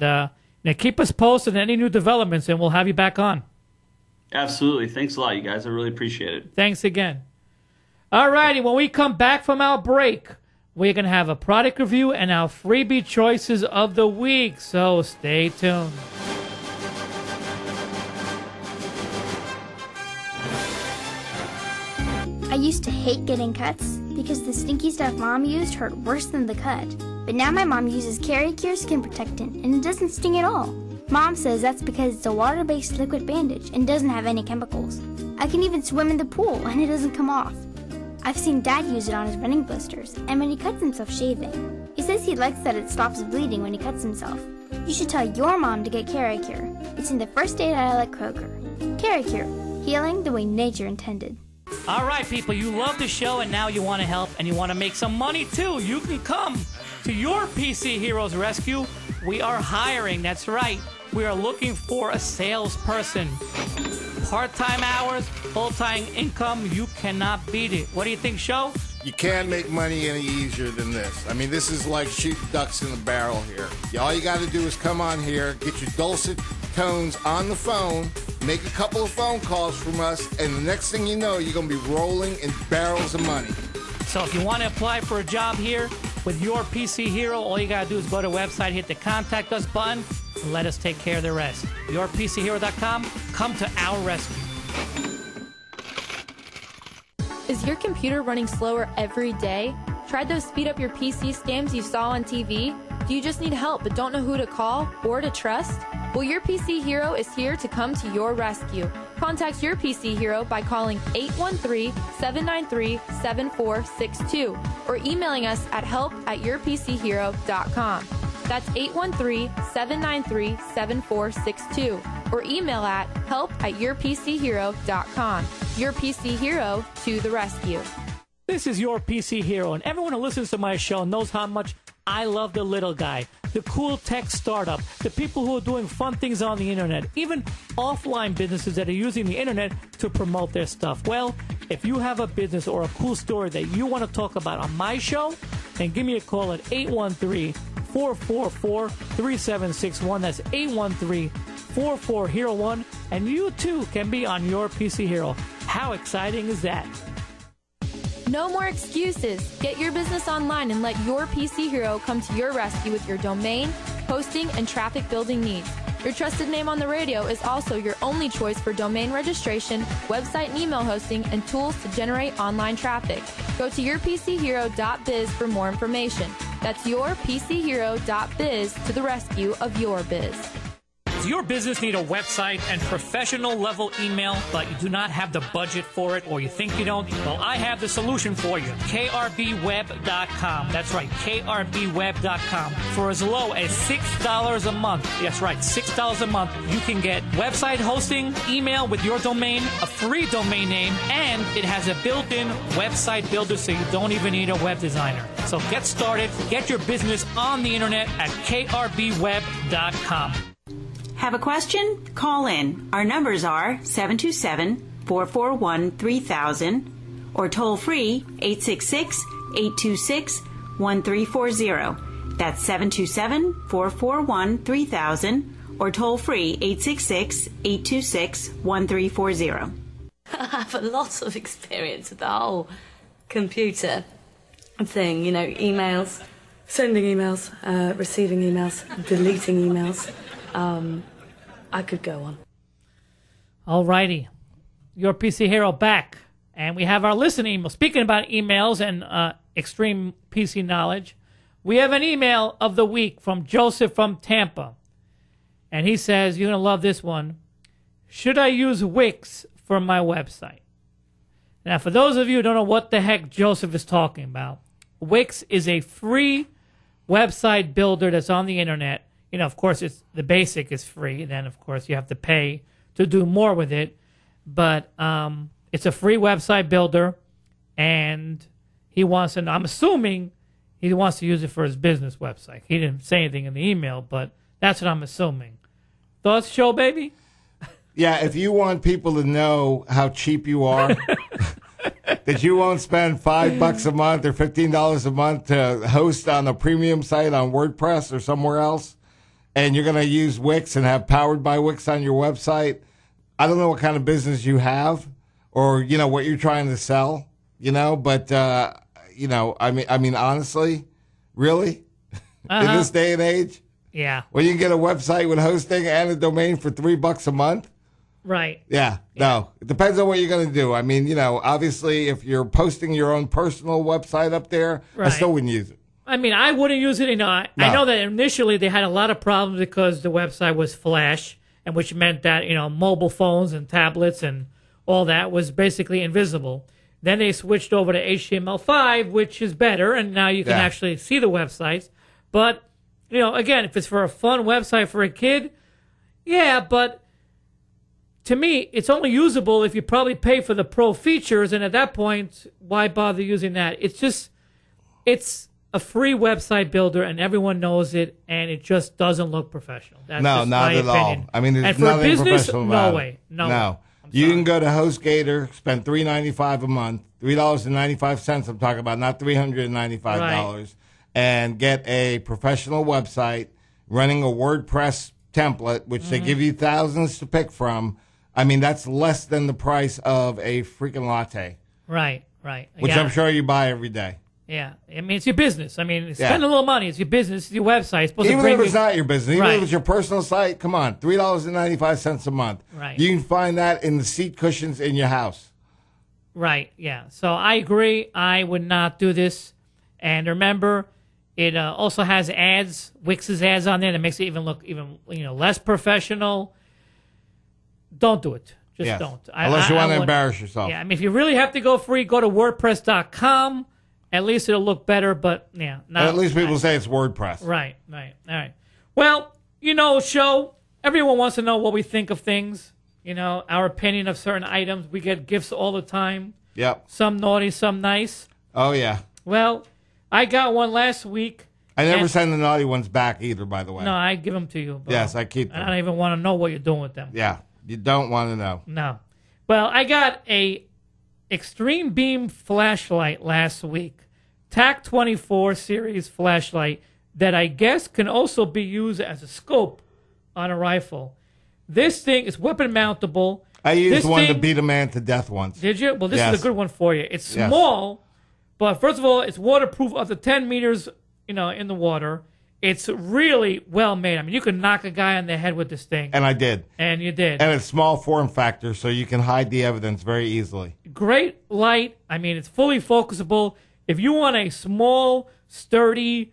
keep us posted on any new developments, and we'll have you back on.
Absolutely. Thanks a lot, you guys. I really appreciate it.
Thanks again. All righty, when we come back from our break, we're going to have a product review and our freebie choices of the week, so stay tuned.
I used to hate getting cuts because the stinky stuff Mom used hurt worse than the cut. But now my mom uses Caricure Skin Protectant and it doesn't sting at all. Mom says that's because it's a water-based liquid bandage and doesn't have any chemicals. I can even swim in the pool and it doesn't come off. I've seen Dad use it on his running blisters and when he cuts himself shaving. He says he likes that it stops bleeding when he cuts himself. You should tell your mom to get Caricure. It's in the first aid aisle at Kroger. Caricure, healing the way nature intended.
All right, people, you love the show and now you want to help and you want to make some money too. You can come to your PC Heroes Rescue. We are hiring, that's right. We are looking for a salesperson. Part-time hours, full-time income, you cannot beat it. What do you think, Sho?
You can't make money any easier than this. I mean, this is like shooting ducks in a barrel here. All you got to do is come on here, get your dulcet tones on the phone, make a couple of phone calls from us, and the next thing you know, you're going to be rolling in barrels of money.
So if you want to apply for a job here with your PC Hero, all you got to do is go to the website, hit the Contact Us button, and let us take care of the rest. YourPCHero.com, come to our rescue.
Is your computer running slower every day? Tried those speed up your PC scams you saw on TV? Do you just need help but don't know who to call or to trust? Well, Your PC Hero is here to come to your rescue. Contact Your PC Hero by calling 813-793-7462 or emailing us at help@yourpchero.com. That's 813-793-7462 or email at help@yourpchero.com. Your PC Hero to the rescue.
This is Your PC Hero, and everyone who listens to my show knows how much I love the little guy, the cool tech startup, the people who are doing fun things on the internet, even offline businesses that are using the internet to promote their stuff. Well, if you have a business or a cool story that you want to talk about on my show, then give me a call at 813-444-3761. That's 813-4401, and you too can be on Your PC Hero. How exciting is that?
No more excuses. Get your business online and let Your PC Hero come to your rescue with your domain, hosting, and traffic building needs. Your trusted name on the radio is also your only choice for domain registration, website and email hosting, and tools to generate online traffic. Go to yourpchero.biz for more information. That's yourpchero.biz to the rescue of your biz.
Does your business need a website and professional level email, but you do not have the budget for it, or you think you don't? Well, I have the solution for you. KRBWeb.com. That's right, KRBWeb.com. For as low as $6 a month, that's right, $6 a month, you can get website hosting, email with your domain, a free domain name, and it has a built-in website builder so you don't even need a web designer. So get started, get your business on the internet at KRBWeb.com.
Have a question? Call in. Our numbers are 727-441-3000 or toll free 866-826-1340. That's 727-441-3000 or toll free 866-826-1340.
I have a lot of experience with the whole computer thing, you know, emails, sending emails, receiving emails, deleting emails. I could go on.
Alrighty. Your PC Hero back. And we have our listening email. Speaking about emails and extreme PC knowledge, we have an email of the week from Joseph from Tampa. And he says, you're going to love this one. Should I use Wix for my website? Now, for those of you who don't know what the heck Joseph is talking about, Wix is a free website builder that's on the internet. You know, of course, it's the basic is free. Then, of course, you have to pay to do more with it. But it's a free website builder, and he wants to, I'm assuming he wants to use it for his business website. He didn't say anything in the email, but that's what I'm assuming. Thoughts, Show Baby?
Yeah, if you want people to know how cheap you are, that you won't spend $5 a month or $15 a month to host on a premium site on WordPress or somewhere else, and you're going to use Wix and have Powered by Wix on your website, I don't know what kind of business you have or, you know, what you're trying to sell, you know, but, you know, I mean, honestly, really? In this day and age?
Yeah.
Well, you can get a website with hosting and a domain for $3 a month?
Right.
Yeah, no. It depends on what you're going to do. I mean, you know, obviously, if you're posting your own personal website up there, I
Right.
still wouldn't use it.
I mean, I wouldn't use it. You know, I know that initially they had a lot of problems because the website was Flash, and which meant that, you know, mobile phones and tablets and all that was basically invisible. Then they switched over to HTML5, which is better, and now you can actually see the websites. But, you know, again, if it's for a fun website for a kid, yeah, but to me, it's only usable if you probably pay for the pro features, and at that point, why bother using that? It's just, it's a free website builder, and everyone knows it, and it just doesn't look professional. That's
No,
just
not
my
at
opinion.
all. I mean, there's
and for
nothing
business,
professional about
no way.
it.
No.
You can go to HostGator, spend $3.95 a month, $3.95 I'm talking about, not $395, and get a professional website running a WordPress template, which they give you thousands to pick from. I mean, that's less than the price of a freaking latte.
Right.
Which I'm sure you buy every day.
Yeah. I mean, it's your business. I mean, spend a little money. It's your business. It's your website. It's supposed
Even
to bring
if it's not your business, even if it's your personal site, come on, $3.95 a month.
Right.
You can find that in the seat cushions in your house.
Right, yeah. So I agree. I would not do this. And remember, it also has ads, Wix's ads on there that makes it even look less professional. Don't do it. Just don't.
Unless you want to embarrass yourself.
Yeah, I mean, if you really have to go free, go to WordPress.com. At least it'll look better, but yeah.
At least people say it's WordPress.
Right. All right. Well, you know, Show, everyone wants to know what we think of things. You know, our opinion of certain items. We get gifts all the time.
Yep.
Some naughty, some nice.
Oh, yeah.
Well, I got one last week.
I never send the naughty ones back either, by the way.
No, I give them to you. Bro.
Yes, I keep them.
I don't even want to know what you're doing with them.
Yeah, you don't want to know.
No. Well, I got a Extreme Beam flashlight last week. TAC-24 series flashlight that I guess can also be used as a scope on a rifle. This thing is weapon mountable.
I used one to beat a man to death once.
Did you? Well, this is a good one for you. It's
Yes.
small, but first of all, it's waterproof up to 10 meters, in the water. It's really well made. I mean, you can knock a guy on the head with this thing.
And I did.
And you did.
And it's small form factor, so you can hide the evidence very easily.
Great light. I mean, it's fully focusable. If you want a small, sturdy,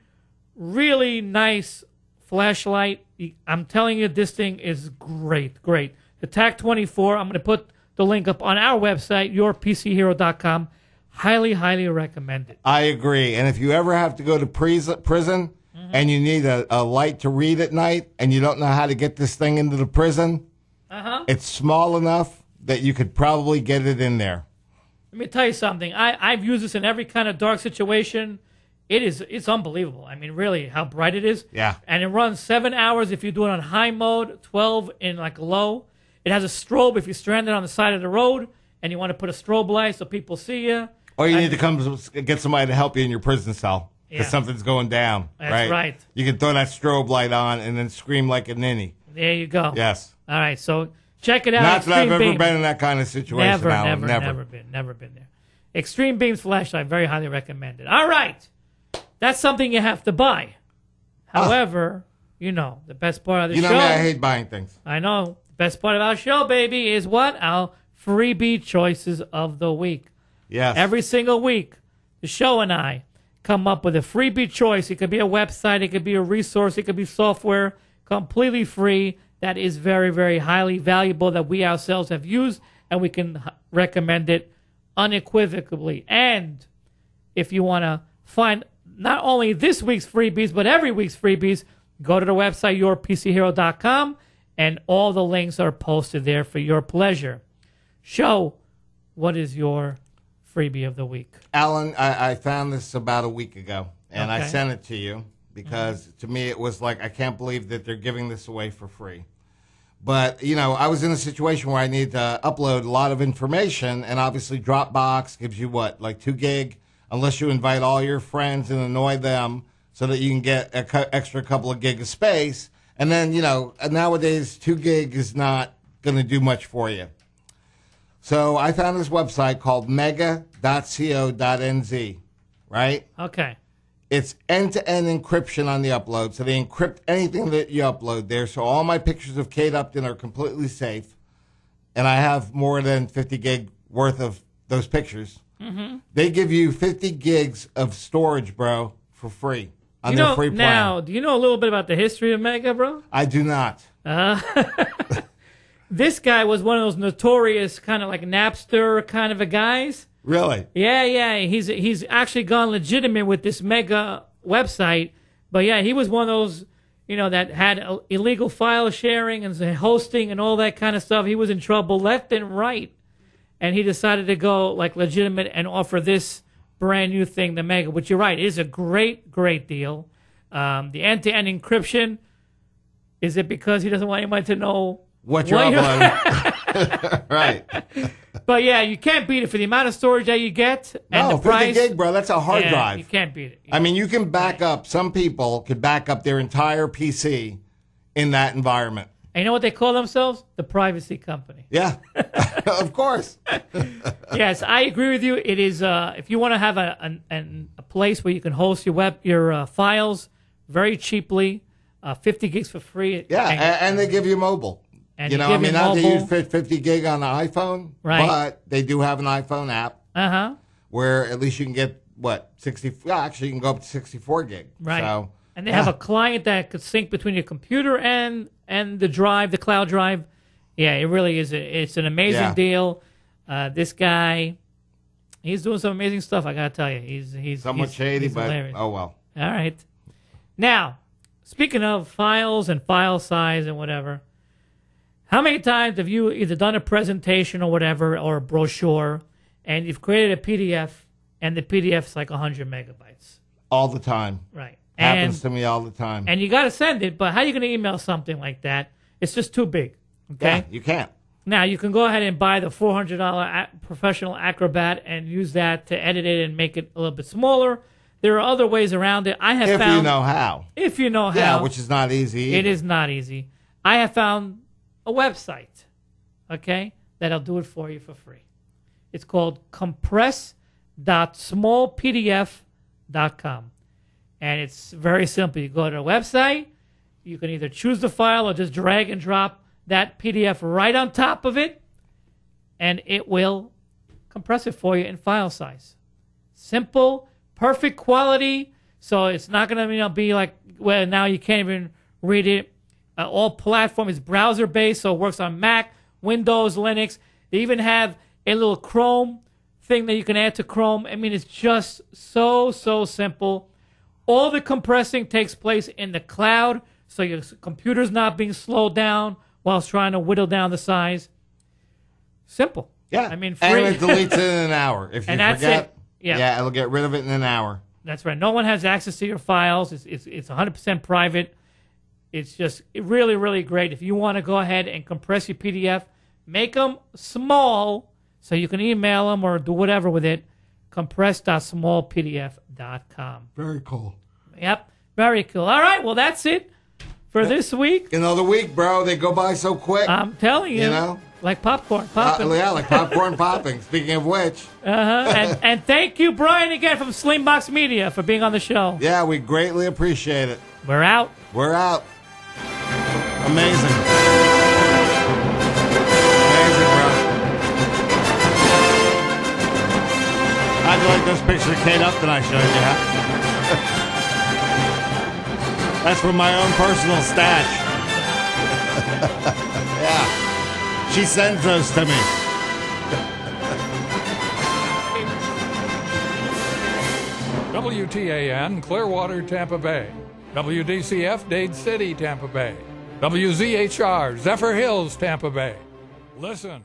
really nice flashlight, I'm telling you, this thing is great. The TAC-24, I'm going to put the link up on our website, yourpchero.com. Highly recommend it.
I agree. And if you ever have to go to prison and you need a light to read at night and you don't know how to get this thing into the prison, it's small enough that you could probably get it in there.
Let me tell you something. I've used this in every kind of dark situation. It's unbelievable. I mean, really, how bright it is.
Yeah.
And it runs 7 hours if you do it on high mode, 12 in like low. It has a strobe if you're stranded on the side of the road and you want to put a strobe light so people see you.
Or you need to come get somebody to help you in your prison cell. because
Yeah.
something's going down.
That's right.
You can throw that strobe light on and then scream like a ninny.
There you go.
Yes.
All right, so check it out.
Not that I've
Extreme
ever
Beam.
been in that kind of situation.
Never,
Alan.
never been there. Extreme Beams flashlight, very highly recommended. All right, that's something you have to buy. However, you know the best part of the
You know
show.
me, I hate buying things.
I know. The best part of our show, baby, is what? Our freebie choices of the week.
Yes.
Every single week, the show and I come up with a freebie choice. It could be a website, it could be a resource, it could be software, completely free, that is very, very highly valuable, that we ourselves have used, and we can recommend it unequivocally. And if you want to find not only this week's freebies, but every week's freebies, go to the website, yourpchero.com, and all the links are posted there for your pleasure. Show, what is your freebie of the week?
Alan, I found this about a week ago, and I
Okay.
sent it to you because to me it was like, I can't believe that they're giving this away for free. But, you know, I was in a situation where I needed to upload a lot of information, and obviously Dropbox gives you what, like 2 gig, unless you invite all your friends and annoy them so that you can get an extra couple of gig of space. And then, you know, nowadays 2 gig is not going to do much for you. So I found this website called mega.co.nz, right?
Okay.
It's end-to-end encryption on the upload, so they encrypt anything that you upload there. So all my pictures of Kate Upton are completely safe, and I have more than 50 gig worth of those pictures.
Mm-hmm.
They give you 50 gigs of storage, bro, for free on
You
their
know,
free plan.
now, do you know a little bit about the history of Mega, bro?
I do not.
This guy was one of those notorious kind of like Napster kind of a guys.
Really?
Yeah. He's actually gone legitimate with this Mega website. But yeah, he was one of those, you know, that had illegal file sharing and hosting and all that kind of stuff. He was in trouble left and right. And he decided to go like legitimate and offer this brand new thing, the Mega, which you're right, it is a great, great deal. The end-to-end encryption, is it because he doesn't want anybody to know
what you're uploading? Right.
But yeah, you can't beat it for the amount of storage that you get and
No,
the price.
50 gig, bro. That's a hard
Yeah,
drive.
You can't beat it.
I mean, you can back up. Some people could back up their entire PC in that environment.
And you know what they call themselves? The privacy company.
Yeah, of course.
Yes, I agree with you. It is if you want to have a place where you can host your files very cheaply, 50 gigs for free.
Yeah, and they give you mobile.
And
you
they
know, I
give
mean,
you
not to
mobile.
use 50 gig on the iPhone,
Right.
but they do have an iPhone app where at least you can get, what, 60, well, actually you can go up to 64 gig.
Right.
So,
and they have a client that could sync between your computer and the drive, the cloud drive. Yeah, it really is. It's an amazing deal. This guy, he's doing some amazing stuff. I gotta tell you, he's
somewhat shady,
he's
but
hilarious.
oh well.
All right. Now, speaking of files and file size and whatever, how many times have you either done a presentation or whatever, or a brochure, and you've created a PDF, and the PDF's like 100 megabytes?
All the time.
Right.
Happens to me all the time.
And you got to send it, but how are you going to email something like that? It's just too big. Okay?
Yeah, you can't.
Now, you can go ahead and buy the $400 Professional Acrobat and use that to edit it and make it a little bit smaller. There are other ways around it. I have
If
found,
you know how.
If you know how.
Yeah, which is not easy.
It is not easy. I have found a website, okay, that'll do it for you for free. It's called compress.smallpdf.com. And it's very simple. You go to the website, you can either choose the file or just drag and drop that PDF right on top of it, and it will compress it for you in file size. Simple, perfect quality, so it's not going to be like, well, now you can't even read it. All platform is browser-based, so it works on Mac, Windows, Linux. They even have a little Chrome thing that you can add to Chrome. I mean, it's just so simple. All the compressing takes place in the cloud, so your computer's not being slowed down while it's trying to whittle down the size. Simple.
Yeah.
I mean, free.
And it deletes it in an hour. If you
And that's
forget,
it. Yeah.
it'll get rid of it in an hour.
That's right. No one has access to your files. It's 100% private. It's just really, really great. If you want to go ahead and compress your PDF, make them small so you can email them or do whatever with it. compressed.smallpdf.com.
Very cool.
Yep, very cool. All right, well, that's it for this week.
Another week, bro. They go by so quick.
I'm telling you.
You know?
Like popcorn popping.
Yeah, like popcorn popping. Speaking of which.
And thank you, Brian, again from Slingbox Media for being on the show.
Yeah, we greatly appreciate it.
We're out.
We're out. Amazing. Amazing, bro. How'd you like those pictures of Kate Upton I showed you, huh? That's from my own personal stash. Yeah. She sends those to me.
WTAN, Clearwater, Tampa Bay. WDCF, Dade City, Tampa Bay. WZHR, Zephyr Hills, Tampa Bay. Listen.